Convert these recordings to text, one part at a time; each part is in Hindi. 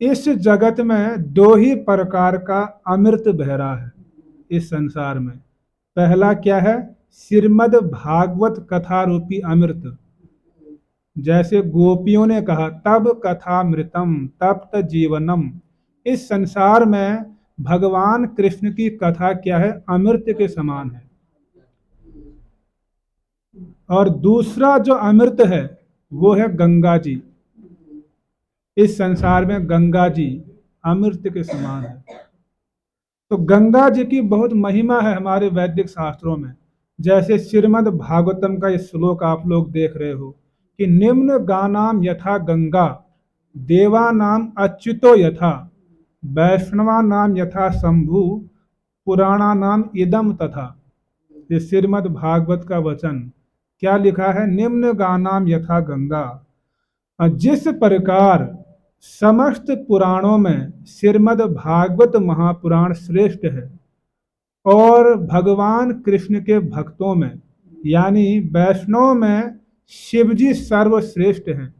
इस जगत में दो ही प्रकार का अमृत बह रहा है इस संसार में। पहला क्या है? श्रीमद् भागवत कथा रूपी अमृत। जैसे गोपियों ने कहा, तब कथामृतम तप्त जीवनम। इस संसार में भगवान कृष्ण की कथा क्या है? अमृत के समान है। और दूसरा जो अमृत है वो है गंगा जी। इस संसार में गंगा जी अमृत के समान है। तो गंगा जी की बहुत महिमा है हमारे वैदिक शास्त्रों में। जैसे श्रीमद् भागवतम का ये श्लोक आप लोग देख रहे हो कि निम्न गानाम यथा गंगा, देवानाम अच्युतो यथा, वैष्णवा नाम यथा शंभु, पुराणा नाम इदम तथा। ये श्रीमद् भागवत का वचन क्या लिखा है? निम्न गानाम यथा गंगा। जिस प्रकार समस्त पुराणों में श्रीमद् भागवत महापुराण श्रेष्ठ है, और भगवान कृष्ण के भक्तों में यानी वैष्णव में शिवजी सर्वश्रेष्ठ हैं,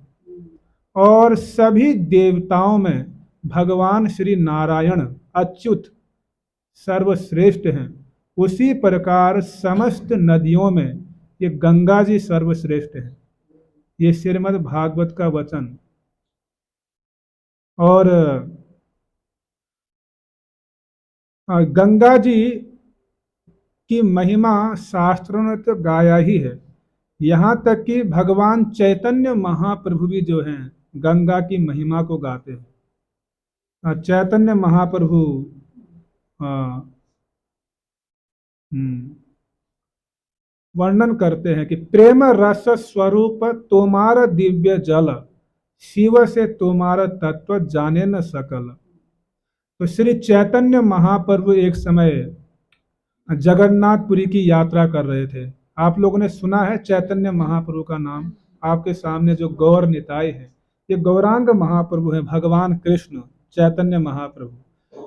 और सभी देवताओं में भगवान श्री नारायण अच्युत सर्वश्रेष्ठ हैं, उसी प्रकार समस्त नदियों में ये गंगा जी सर्वश्रेष्ठ है। ये श्रीमद् भागवत का वचन। और गंगा जी की महिमा शास्त्रों ने तो गाया ही है। यहाँ तक कि भगवान चैतन्य महाप्रभु भी जो हैं गंगा की महिमा को गाते हैं। चैतन्य महाप्रभु अ, हम्म, वर्णन करते हैं कि प्रेम रस स्वरूप तुम्हारा दिव्य जल, शिव से तुम्हारा तत्व जाने न सकल। तो श्री चैतन्य महाप्रभु एक समय जगन्नाथपुरी की यात्रा कर रहे थे। आप लोगों ने सुना है चैतन्य महाप्रभु का नाम? आपके सामने जो गौर निताई है, ये गौरांग महाप्रभु हैं, भगवान कृष्ण चैतन्य महाप्रभु।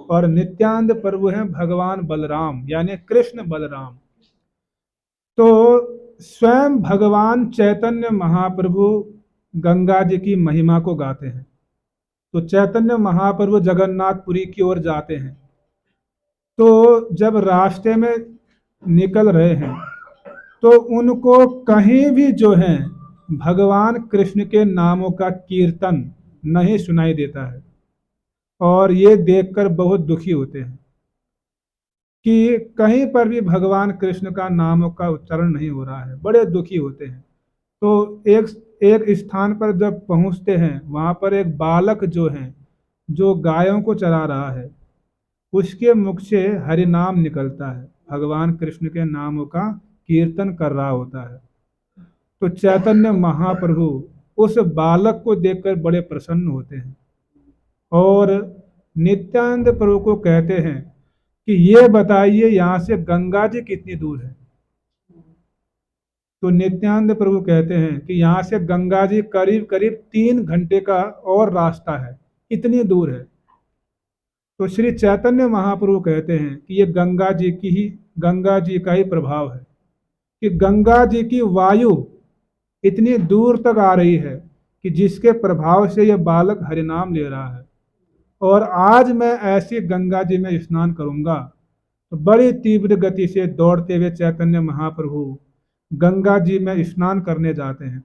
और नित्यानंद प्रभु हैं भगवान बलराम, यानी कृष्ण बलराम। तो स्वयं भगवान चैतन्य महाप्रभु गंगा जी की महिमा को गाते हैं। तो चैतन्य महाप्रभु जगन्नाथपुरी की ओर जाते हैं। तो जब रास्ते में निकल रहे हैं तो उनको कहीं भी जो है भगवान कृष्ण के नामों का कीर्तन नहीं सुनाई देता है, और ये देखकर बहुत दुखी होते हैं कि कहीं पर भी भगवान कृष्ण का नामों का उच्चारण नहीं हो रहा है। बड़े दुखी होते हैं। तो एक एक स्थान पर जब पहुंचते हैं, वहां पर एक बालक जो है, जो गायों को चरा रहा है, उसके मुख से हरि नाम निकलता है, भगवान कृष्ण के नामों का कीर्तन कर रहा होता है। तो चैतन्य महाप्रभु उस बालक को देखकर बड़े प्रसन्न होते हैं, और नित्यानंद प्रभु को कहते हैं कि ये बताइए यहाँ से गंगा जी कितनी दूर है। तो नित्यानंद प्रभु कहते हैं कि यहाँ से गंगा जी करीब करीब 3 घंटे का और रास्ता है, इतनी दूर है। तो श्री चैतन्य महाप्रभु कहते हैं कि ये गंगा जी का ही प्रभाव है कि गंगा जी की वायु इतनी दूर तक आ रही है कि जिसके प्रभाव से यह बालक हरिनाम ले रहा है। और आज मैं ऐसी गंगा जी में स्नान करूंगा। तो बड़ी तीव्र गति से दौड़ते हुए चैतन्य महाप्रभु गंगा जी में स्नान करने जाते हैं,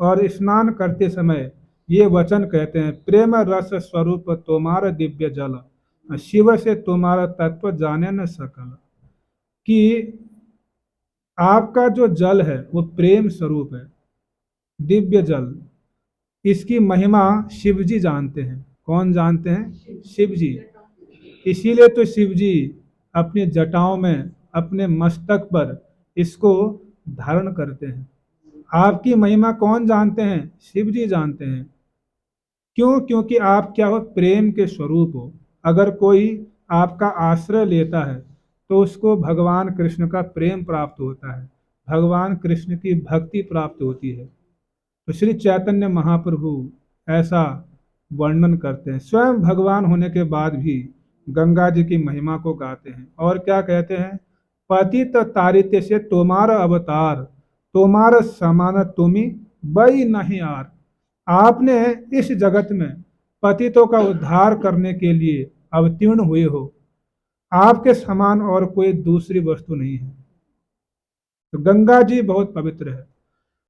और स्नान करते समय ये वचन कहते हैं, प्रेम रस स्वरूप तुम्हारा दिव्य जल, शिव से तुम्हारा तत्व जाने न सकल। कि आपका जो जल है वो प्रेम स्वरूप है, दिव्य जल। इसकी महिमा शिव जी जानते हैं। कौन जानते हैं? शिव जी। इसीलिए तो शिव जी अपनी जटाओं में, अपने मस्तक पर इसको धारण करते हैं। आपकी महिमा कौन जानते हैं? शिव जी जानते हैं। क्यों? क्योंकि आप क्या हो? प्रेम के स्वरूप हो। अगर कोई आपका आश्रय लेता है तो उसको भगवान कृष्ण का प्रेम प्राप्त होता है, भगवान कृष्ण की भक्ति प्राप्त होती है। तो श्री चैतन्य महाप्रभु ऐसा वर्णन करते हैं, स्वयं भगवान होने के बाद भी गंगा जी की महिमा को गाते हैं। और क्या कहते हैं? पतित तारित्य से तुम्हारा अवतार, तुम्हारा समान तुम्ही बई नहीं आर। आपने इस जगत में पतितों का उद्धार करने के लिए अवतीर्ण हुए हो, आपके समान और कोई दूसरी वस्तु नहीं है। तो गंगा जी बहुत पवित्र है।